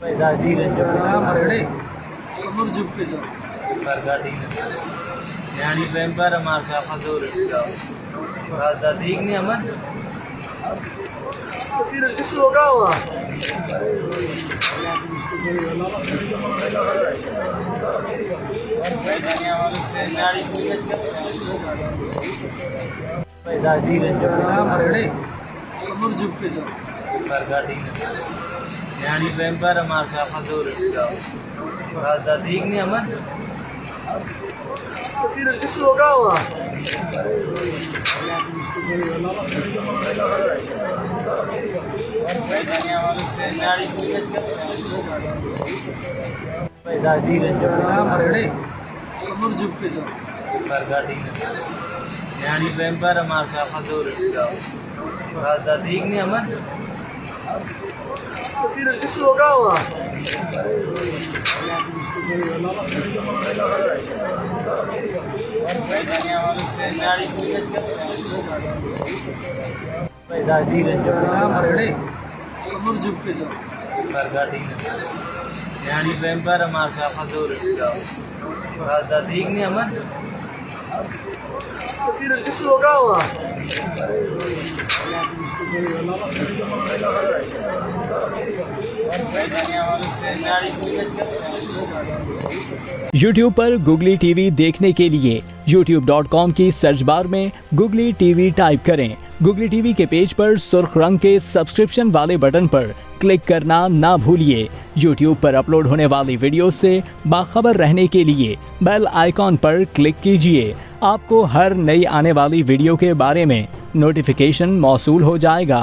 Pagdating Marede. Umur jumpe sa. yani bembar masa fazor rasa ठीक नहीं अमन फिर किस होगा हुआ Pagdating Marede. Umur jumpe sa. yani bembar masa fazor rasa ठीक नहीं अमन फिर किस होगा हुआ Pagdating Marede. Umur jumpe sa. yani bembar masa fazor rasa ठीक नहीं अमन फिर किस होगा हुआ Pagdating Marede. Umur jumpe sa. yani bembar masa fazor rasa ठीक नहीं अमन फिर किस होगा हुआ YouTube पर गुगली टीवी देखने के लिए youtube.com की सर्च बार में गुगली टीवी टाइप करें। गुगली टीवी के पेज पर सुर्ख रंग के सब्सक्रिप्शन वाले बटन पर क्लिक करना ना भूलिए। YouTube पर अपलोड होने वाली वीडियो से बाखबर रहने के लिए बेल आइकॉन पर क्लिक कीजिए। आपको हर नई आने वाली वीडियो के बारे में नोटिफिकेशन मौसूल हो जाएगा।